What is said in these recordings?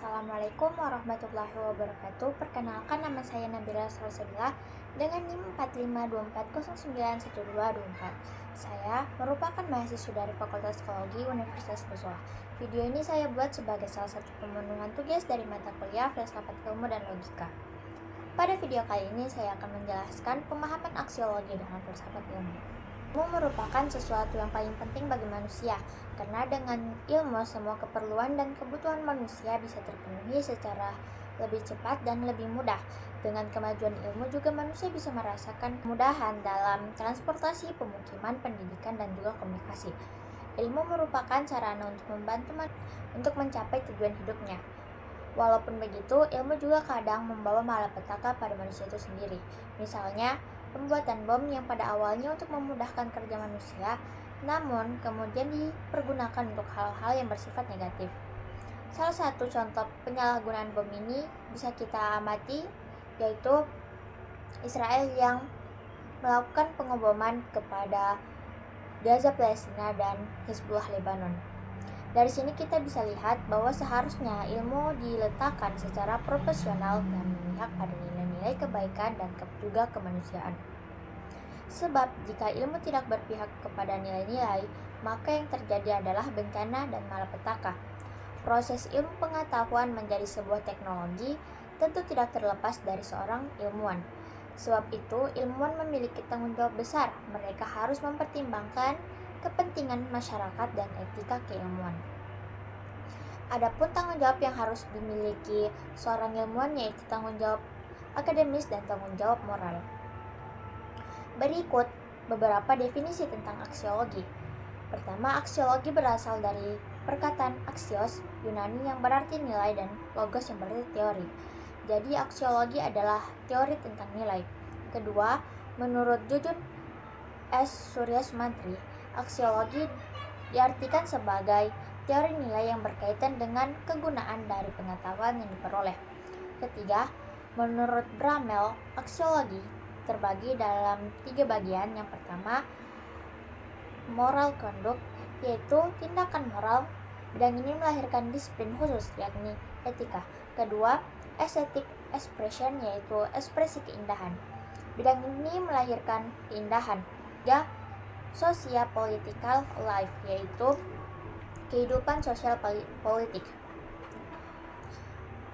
Assalamualaikum warahmatullahi wabarakatuh. Perkenalkan, nama saya Nabila Salsabila dengan NIM 4524091224. Saya merupakan mahasiswa dari Fakultas Psikologi Universitas Trisakti. Video ini saya buat sebagai salah satu pemenuhan tugas dari mata kuliah Filsafat Ilmu dan Logika. Pada video kali ini saya akan menjelaskan pemahaman aksiologi dalam filsafat ilmu. Ilmu merupakan sesuatu yang paling penting bagi manusia, karena dengan ilmu semua keperluan dan kebutuhan manusia bisa terpenuhi secara lebih cepat dan lebih mudah. Dengan kemajuan ilmu juga manusia bisa merasakan kemudahan dalam transportasi, pemukiman, pendidikan, dan juga komunikasi. Ilmu merupakan sarana untuk membantu untuk mencapai tujuan hidupnya. Walaupun begitu, ilmu juga kadang membawa malapetaka pada manusia itu sendiri. Misalnya, pembuatan bom yang pada awalnya untuk memudahkan kerja manusia, namun kemudian dipergunakan untuk hal-hal yang bersifat negatif. Salah satu contoh penyalahgunaan bom ini bisa kita amati, yaitu Israel yang melakukan pengoboman kepada Gaza Palestina dan Hizbullah Lebanon. Dari sini kita bisa lihat bahwa seharusnya ilmu diletakkan secara profesional dan memihak pada nilai-nilai kebaikan dan juga kemanusiaan. Sebab jika ilmu tidak berpihak kepada nilai-nilai, maka yang terjadi adalah bencana dan malapetaka. Proses ilmu pengetahuan menjadi sebuah teknologi tentu tidak terlepas dari seorang ilmuwan. Sebab itu, ilmuwan memiliki tanggung jawab besar. Mereka harus mempertimbangkan kepentingan masyarakat dan etika keilmuan. Adapun tanggung jawab yang harus dimiliki seorang ilmuwan yaitu tanggung jawab akademis dan tanggung jawab moral. Berikut beberapa definisi tentang aksiologi. Pertama, aksiologi berasal dari perkataan aksios Yunani yang berarti nilai dan logos yang berarti teori. Jadi aksiologi adalah teori tentang nilai. Kedua, menurut Jujun S. Surya Sumantri, aksiologi diartikan sebagai teori nilai yang berkaitan dengan kegunaan dari pengetahuan yang diperoleh. Ketiga, menurut Bramel, aksiologi terbagi dalam 3 bagian. Yang pertama, moral conduct, yaitu tindakan moral. Bidang ini melahirkan disiplin khusus, yakni etika. Kedua, aesthetic expression, yaitu ekspresi keindahan. Bidang ini melahirkan keindahan. Tiga, socio-political life, yaitu kehidupan sosial politik.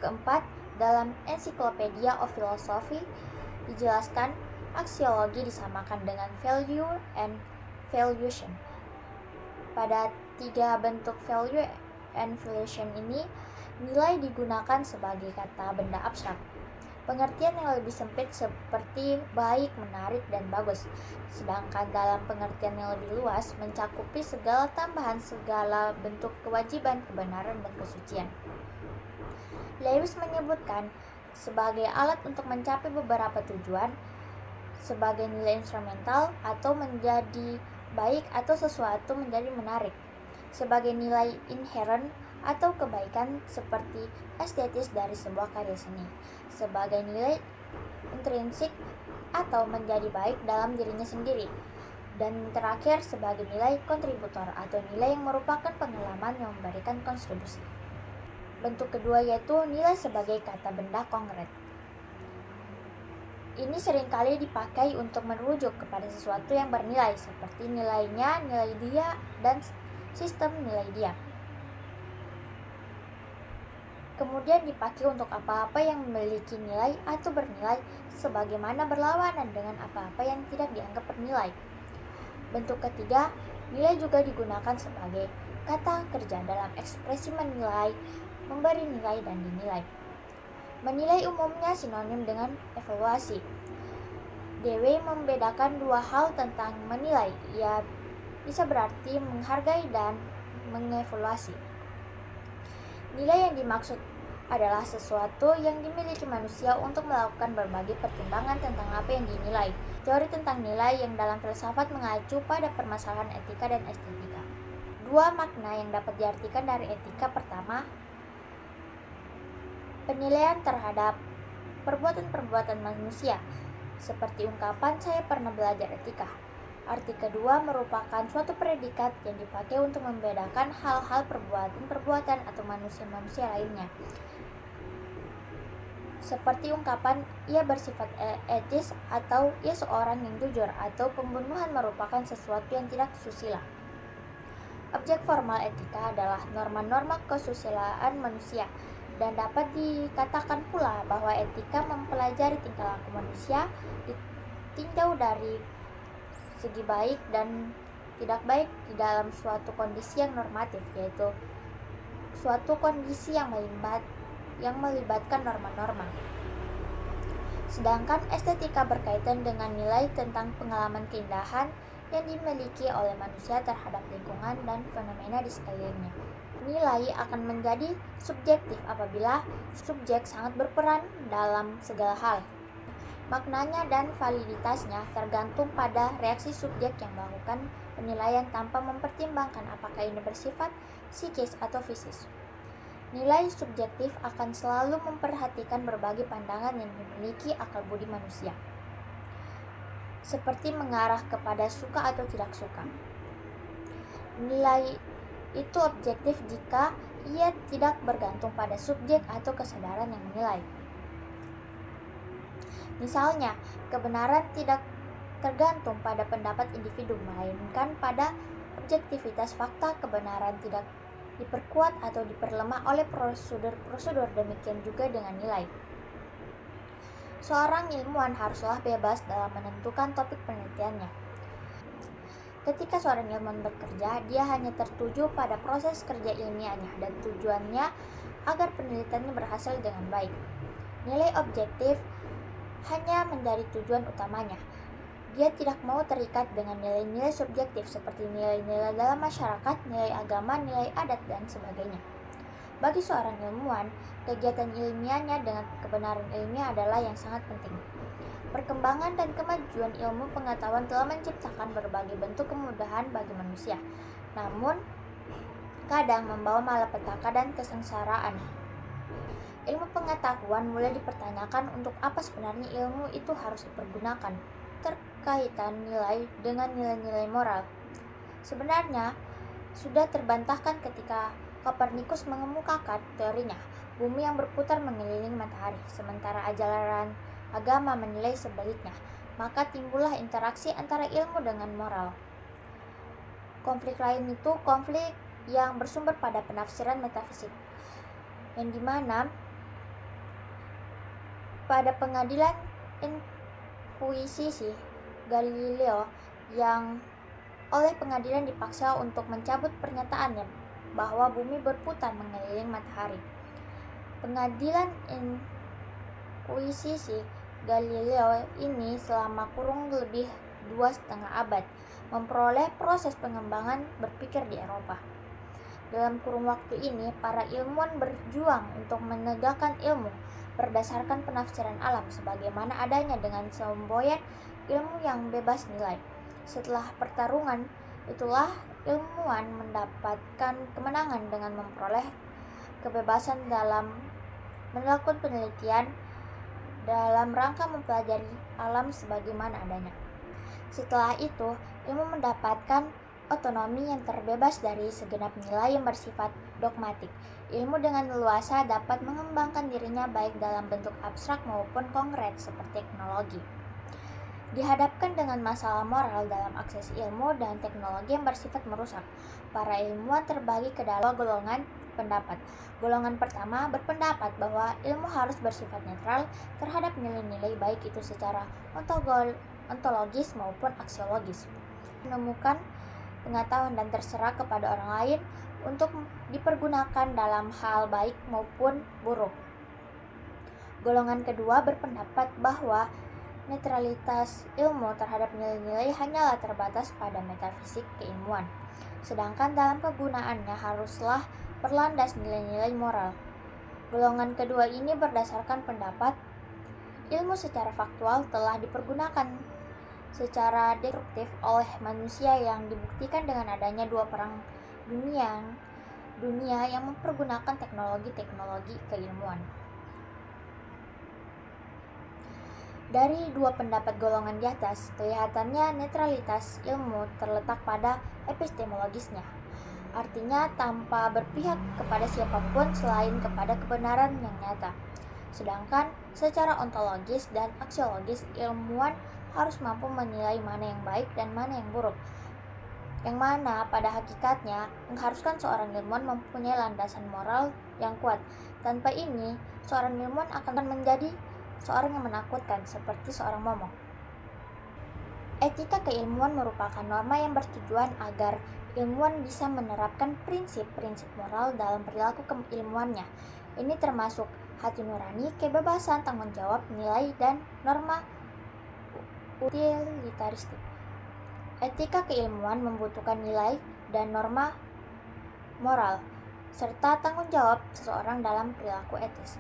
Keempat, dalam Encyclopedia of Philosophy dijelaskan aksiologi disamakan dengan value and valuation. Pada 3 bentuk value and valuation ini, nilai digunakan sebagai kata benda abstrak. Pengertian yang lebih sempit seperti baik, menarik, dan bagus. Sedangkan dalam pengertian yang lebih luas mencakupi segala tambahan, segala bentuk kewajiban, kebenaran, dan kesucian. Lewis menyebutkan sebagai alat untuk mencapai beberapa tujuan, sebagai nilai instrumental atau menjadi baik atau sesuatu menjadi menarik, sebagai nilai inherent atau kebaikan seperti estetis dari sebuah karya seni, sebagai nilai intrinsik atau menjadi baik dalam dirinya sendiri, dan terakhir sebagai nilai kontributor atau nilai yang merupakan pengalaman yang memberikan kontribusi. Bentuk kedua yaitu nilai sebagai kata benda konkret. Ini seringkali dipakai untuk merujuk kepada sesuatu yang bernilai, seperti nilainya, nilai dia, dan sistem nilai dia. Kemudian dipakai untuk apa-apa yang memiliki nilai atau bernilai, sebagaimana berlawanan dengan apa-apa yang tidak dianggap bernilai. Bentuk ketiga, nilai juga digunakan sebagai kata kerja dalam ekspresi menilai, memberi nilai, dan dinilai. Menilai umumnya sinonim dengan evaluasi. Dewey membedakan 2 hal tentang menilai. Ia bisa berarti menghargai dan mengevaluasi. Nilai yang dimaksud adalah sesuatu yang dimiliki manusia untuk melakukan berbagai pertimbangan tentang apa yang dinilai. Teori tentang nilai yang dalam filsafat mengacu pada permasalahan etika dan estetika. 2 makna yang dapat diartikan dari etika. Pertama, penilaian terhadap perbuatan-perbuatan manusia, seperti ungkapan saya pernah belajar etika. Arti kedua merupakan suatu predikat yang dipakai untuk membedakan hal-hal perbuatan-perbuatan atau manusia-manusia lainnya. seperti ungkapan ia bersifat etis atau ia seorang yang jujur atau pembunuhan merupakan sesuatu yang tidak susila. Objek formal etika adalah norma-norma kesusilaan manusia, dan dapat dikatakan pula bahwa etika mempelajari tingkah laku manusia ditinjau dari segi baik dan tidak baik di dalam suatu kondisi yang normatif, yaitu suatu kondisi yang melibatkan norma-norma. Sedangkan estetika berkaitan dengan nilai tentang pengalaman keindahan yang dimiliki oleh manusia terhadap lingkungan dan fenomena di sekelilingnya. Nilai akan menjadi subjektif apabila subjek sangat berperan dalam segala hal. Maknanya dan validitasnya tergantung pada reaksi subjek yang melakukan penilaian tanpa mempertimbangkan apakah ini bersifat psikis atau fisis. Nilai subjektif akan selalu memperhatikan berbagai pandangan yang dimiliki akal budi manusia, seperti mengarah kepada suka atau tidak suka. Nilai itu objektif jika ia tidak bergantung pada subjek atau kesadaran yang menilai. Misalnya, kebenaran tidak tergantung pada pendapat individu, melainkan pada objektivitas fakta. Kebenaran tidak diperkuat atau diperlemah oleh prosedur-prosedur, demikian juga dengan nilai. Seorang ilmuwan haruslah bebas dalam menentukan topik penelitiannya. Ketika seorang ilmuwan bekerja, dia hanya tertuju pada proses kerja ilmiahnya dan tujuannya agar penelitiannya berhasil dengan baik. Nilai objektif hanya menjadi tujuan utamanya. Dia tidak mau terikat dengan nilai-nilai subjektif seperti nilai-nilai dalam masyarakat, nilai agama, nilai adat, dan sebagainya. Bagi seorang ilmuwan, kegiatan ilmiahnya dengan kebenaran ilmiah adalah yang sangat penting. Perkembangan dan kemajuan ilmu pengetahuan telah menciptakan berbagai bentuk kemudahan bagi manusia, namun kadang membawa malapetaka dan kesengsaraan. Ilmu pengetahuan mulai dipertanyakan untuk apa sebenarnya ilmu itu harus dipergunakan. Terkaitan nilai dengan nilai-nilai moral sebenarnya sudah terbantahkan ketika Kopernikus mengemukakan teorinya bumi yang berputar mengelilingi matahari, sementara ajaran agama menilai sebaliknya. Maka timbullah interaksi antara ilmu dengan moral. Konflik lain itu konflik yang bersumber pada penafsiran metafisik, yang dimana pada pengadilan Inkuisisi Galileo yang oleh pengadilan dipaksa untuk mencabut pernyataannya bahwa bumi berputar mengelilingi matahari. Pengadilan Inkuisisi Galileo ini selama kurang lebih 2,5 abad memperoleh proses pengembangan berpikir di Eropa. Dalam kurun waktu ini, para ilmuwan berjuang untuk menegakkan ilmu berdasarkan penafsiran alam sebagaimana adanya dengan semboyan ilmu yang bebas nilai. Setelah pertarungan itulah ilmuwan mendapatkan kemenangan dengan memperoleh kebebasan dalam melakukan penelitian dalam rangka mempelajari alam sebagaimana adanya. Setelah itu, ilmu mendapatkan otonomi yang terbebas dari segenap nilai yang bersifat dogmatik. Ilmu dengan leluasa dapat mengembangkan dirinya baik dalam bentuk abstrak maupun konkret seperti teknologi. Dihadapkan dengan masalah moral dalam akses ilmu dan teknologi yang bersifat merusak, para ilmuwan terbagi ke dalam golongan pendapat. Golongan pertama berpendapat bahwa ilmu harus bersifat netral terhadap nilai-nilai baik itu secara ontologis maupun aksiologis. Menemukan pengetahuan dan terserah kepada orang lain untuk dipergunakan dalam hal baik maupun buruk. Golongan kedua berpendapat bahwa netralitas ilmu terhadap nilai-nilai hanyalah terbatas pada metafisik keilmuan, sedangkan dalam kegunaannya haruslah berlandas nilai-nilai moral. Golongan kedua ini berdasarkan pendapat ilmu secara faktual telah dipergunakan secara destruktif oleh manusia yang dibuktikan dengan adanya dua perang dunia yang mempergunakan teknologi-teknologi keilmuan. Dari dua pendapat golongan di atas, kelihatannya netralitas ilmu terletak pada epistemologisnya, artinya tanpa berpihak kepada siapapun selain kepada kebenaran yang nyata. Sedangkan secara ontologis dan aksiologis, ilmuwan harus mampu menilai mana yang baik dan mana yang buruk, yang mana pada hakikatnya mengharuskan seorang ilmuwan mempunyai landasan moral yang kuat. Tanpa ini, seorang ilmuwan akan menjadi seorang yang menakutkan seperti seorang momok. Etika keilmuan merupakan norma yang bertujuan agar ilmuwan bisa menerapkan prinsip-prinsip moral dalam perilaku keilmuannya. Ini termasuk hati nurani, kebebasan, tanggung jawab, nilai, dan norma utilitaristik. Etika keilmuan membutuhkan nilai dan norma moral, serta tanggung jawab seseorang dalam perilaku etis.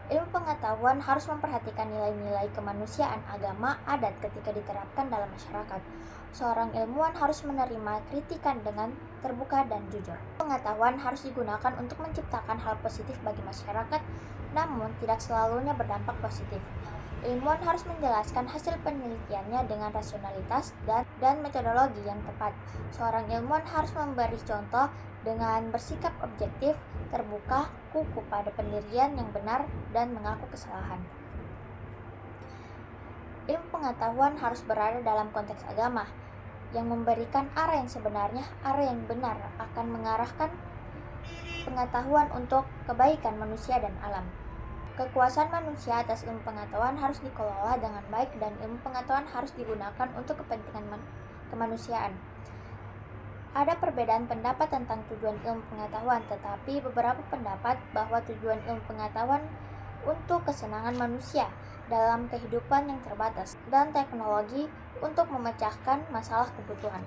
Ilmu pengetahuan harus memperhatikan nilai-nilai kemanusiaan, agama, adat ketika diterapkan dalam masyarakat. Seorang ilmuwan harus menerima kritikan dengan terbuka dan jujur. Pengetahuan harus digunakan untuk menciptakan hal positif bagi masyarakat, namun tidak selalunya berdampak positif. Ilmuwan harus menjelaskan hasil penelitiannya dengan rasionalitas dan metodologi yang tepat. Seorang ilmuwan harus memberi contoh dengan bersikap objektif, terbuka, kukuh pada pendirian yang benar, dan mengaku kesalahan. Ilmu pengetahuan harus berada dalam konteks agama, yang memberikan arah yang sebenarnya, arah yang benar, akan mengarahkan pengetahuan untuk kebaikan manusia dan alam. Kekuasaan manusia atas ilmu pengetahuan harus dikelola dengan baik dan ilmu pengetahuan harus digunakan untuk kepentingan kemanusiaan. Ada perbedaan pendapat tentang tujuan ilmu pengetahuan, tetapi beberapa pendapat bahwa tujuan ilmu pengetahuan untuk kesenangan manusia dalam kehidupan yang terbatas dan teknologi untuk memecahkan masalah kebutuhan.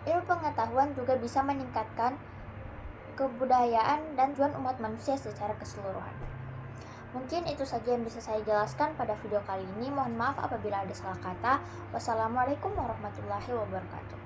Ilmu pengetahuan juga bisa meningkatkan kebudayaan dan tujuan umat manusia secara keseluruhan. Mungkin itu saja yang bisa saya jelaskan pada video kali ini. Mohon maaf apabila ada salah kata. Wassalamualaikum warahmatullahi wabarakatuh.